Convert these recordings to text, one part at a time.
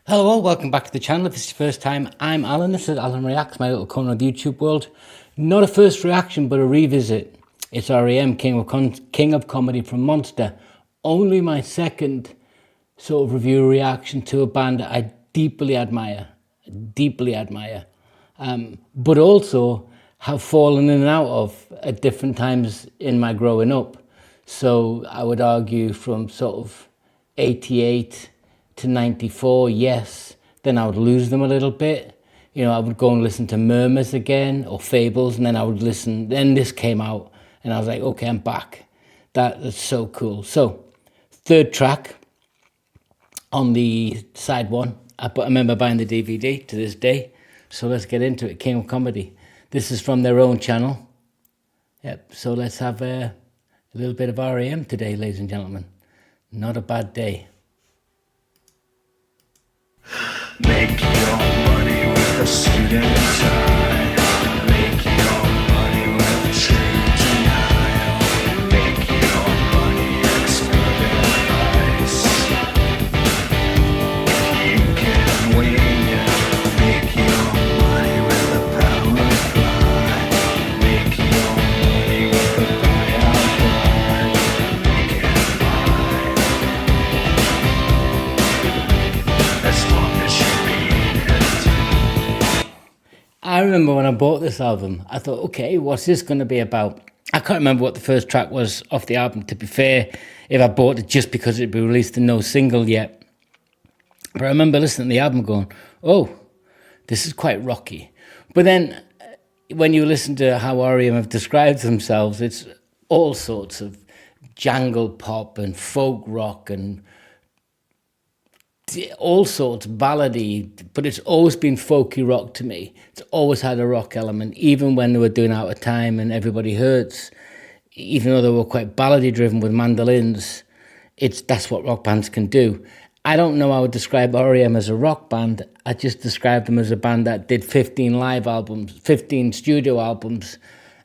Hello all, welcome back to the channel. If it's your first time, I'm Alan. This is Alan Reacts, my little corner of the YouTube world. Not a first reaction, but a revisit. It's R.E.M, King of Comedy from Monster. Only my second sort of review reaction to a band I deeply admire. But also have fallen in and out of at different times in my growing up. So I would argue from sort of 88 to 94, yes, then I would lose them a little bit. You know, I would go and listen to Murmurs again or Fables, and then I would listen, then this came out, and I was like, okay, I'm back. That's so cool. So, third track on the side one. I remember buying the DVD to this day. So let's get into it. King of Comedy. This is from their own channel. Yep, so let's have a little bit of R.E.M today, ladies and gentlemen. Not a bad day. Make your money with a suit and tie. Make your money with true denial. Make your money expert advice. If you can win it, make your money with a power fly. Make your money with a buyout buy. Make it buy. As long as you I remember when I bought this album, I thought, okay, what's this going to be about? I can't remember what the first track was off the album, to be fair, if I bought it just because it'd be released and no single yet. But I remember listening to the album going, oh, this is quite rocky. But then when you listen to how R.E.M have described themselves, it's all sorts of jangle pop and folk rock and all sorts, ballady, but it's always been folky rock to me. It's always had a rock element, even when they were doing Out of Time and Everybody Hurts, even though they were quite ballady driven with mandolins. That's what rock bands can do. I don't know how I would describe R.E.M as a rock band. I just described them as a band that did 15 live albums, 15 studio albums,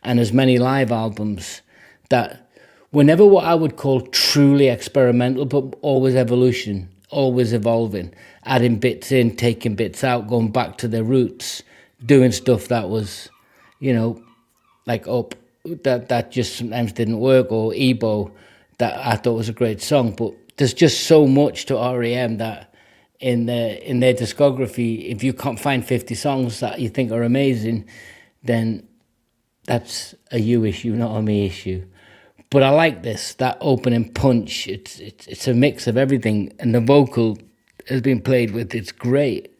and as many live albums that were never what I would call truly experimental, but always evolution. Always evolving, adding bits in, taking bits out, going back to their roots, doing stuff that was, you know, like Up, that just sometimes didn't work, or Ebo, that I thought was a great song. But there's just so much to R.E.M that in their discography, if you can't find 50 songs that you think are amazing, then that's a you issue, not a me issue. But I like this, that opening punch. It's a mix of everything, and the vocal has been played with. It's great.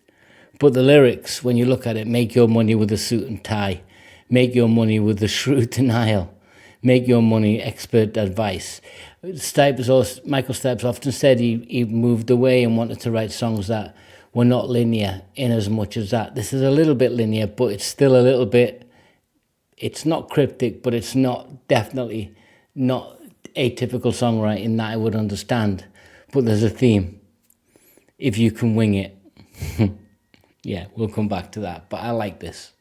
But the lyrics, when you look at it, make your money with a suit and tie. Make your money with a shrewd denial. Make your money expert advice. Michael Stipe often said he moved away and wanted to write songs that were not linear in as much as that. This is a little bit linear, but it's still a little bit, it's not cryptic, but it's definitely not atypical songwriting that I would understand, but there's a theme. If you can wing it. Yeah, we'll come back to that, but I like this.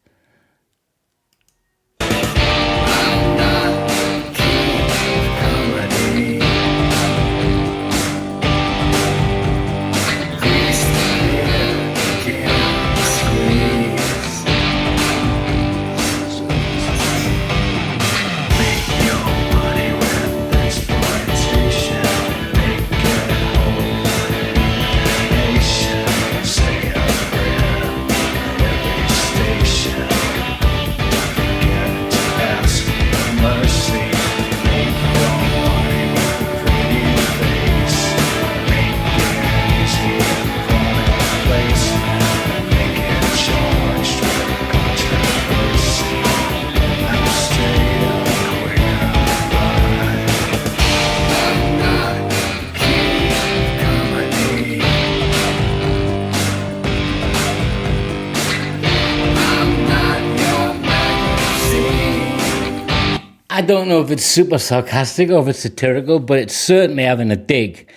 I don't know if it's super sarcastic or if it's satirical, but it's certainly having a dig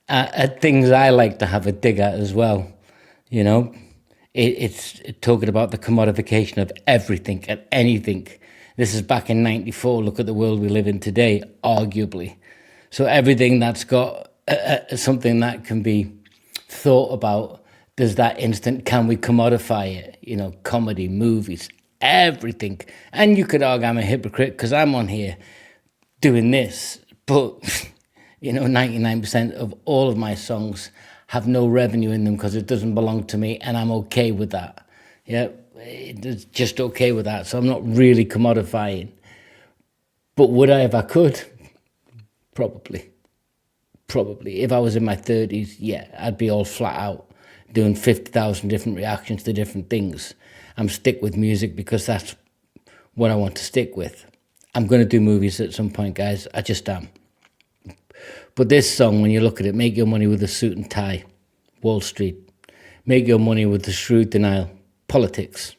at things I like to have a dig at as well. You know, it's talking about the commodification of everything and anything. This is back in '94. Look at the world we live in today, arguably. So everything that's got something that can be thought about there's that instant, can we commodify it? Comedy, movies, everything. And you could argue I'm a hypocrite because I'm on here doing this, but 99% of all of my songs have no revenue in them because it doesn't belong to me, and I'm okay with that. Yeah, it's just okay with that. So I'm not really commodifying. But would I if I could? Probably. If I was in my 30s, yeah, I'd be all flat out doing 50,000 different reactions to different things. I'm stick with music because that's what I want to stick with. I'm going to do movies at some point, guys. I just am. But this song, when you look at it, make your money with a suit and tie, Wall Street. Make your money with the shrewd denial, politics.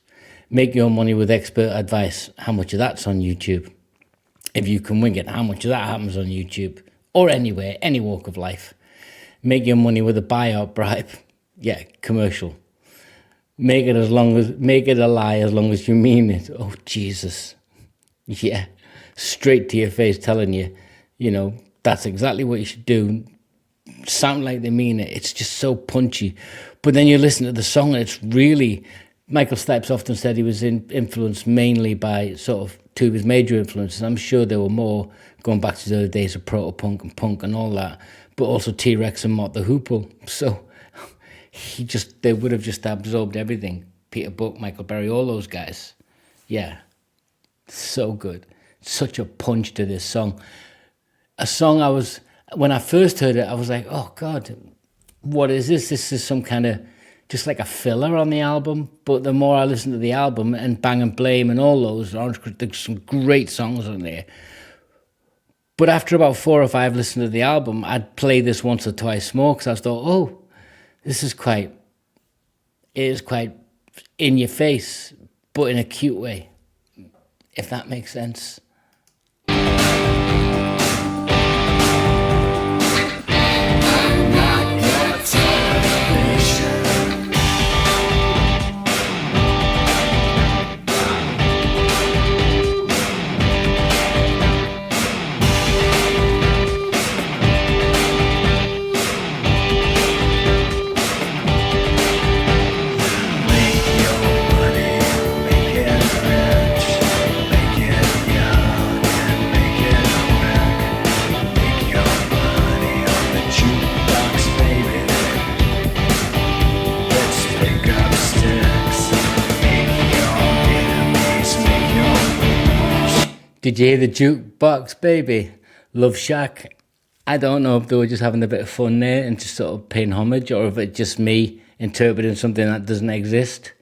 Make your money with expert advice. How much of that's on YouTube? If you can wing it, how much of that happens on YouTube? Or anywhere, any walk of life. Make your money with a buyout bribe. Yeah, commercial. Make it a lie as long as you mean it. Oh, Jesus. Yeah, straight to your face telling you, that's exactly what you should do. Sound like they mean it. It's just so punchy. But then you listen to the song and it's really... Michael Stipe's often said he was influenced mainly by sort of two of his major influences. I'm sure there were more going back to the early days of proto-punk and punk and all that, but also T-Rex and Mott the Hoople. So they would have just absorbed everything. Peter Buck, Michael Berry, all those guys. Yeah, so good. Such a punch to this song. A song when I first heard it, I was like, oh God, what is this? This is some kind of, just like a filler on the album. But the more I listen to the album, and Bang and Blame and all those, there's some great songs on there. But after about 4 or 5 listens to the album, I'd play this once or twice more because I thought, oh, it is quite in your face, but in a cute way, if that makes sense. Did you hear the jukebox, baby? Love Shack. I don't know if they were just having a bit of fun there and just sort of paying homage, or if it's just me interpreting something that doesn't exist.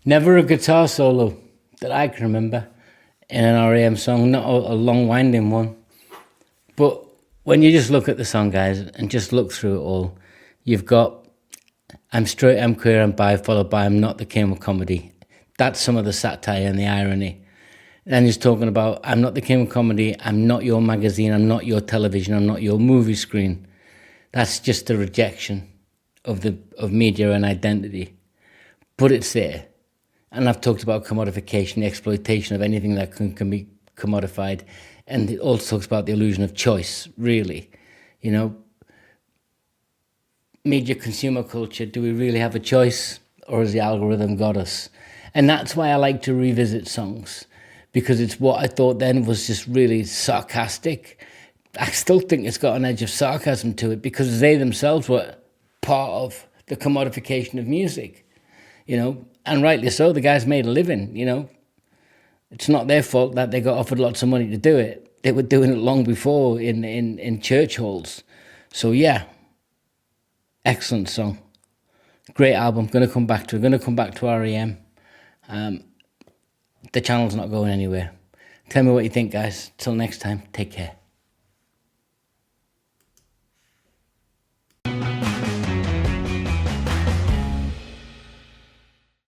Never a guitar solo that I can remember in an R.E.M. song, not a long winding one. But when you just look at the song, guys, and just look through it all, you've got I'm straight, I'm queer, I'm bi, followed by I'm not the king of comedy. That's some of the satire and the irony. And he's talking about I'm not the king of comedy, I'm not your magazine, I'm not your television, I'm not your movie screen. That's just a rejection of media and identity. But it's there. And I've talked about commodification, the exploitation of anything that can be commodified. And it also talks about the illusion of choice, really. You know, media consumer culture, do we really have a choice, or has the algorithm got us? And that's why I like to revisit songs, because it's what I thought then was just really sarcastic. I still think it's got an edge of sarcasm to it, because they themselves were part of the commodification of music, you know, and rightly so. The guys made a living, you know. It's not their fault that they got offered lots of money to do it. They were doing it long before in church halls. So yeah, excellent song. Great album. Going to come back to it. Going to come back to R.E.M. The channel's not going anywhere. Tell me what you think, guys. Till next time, take care.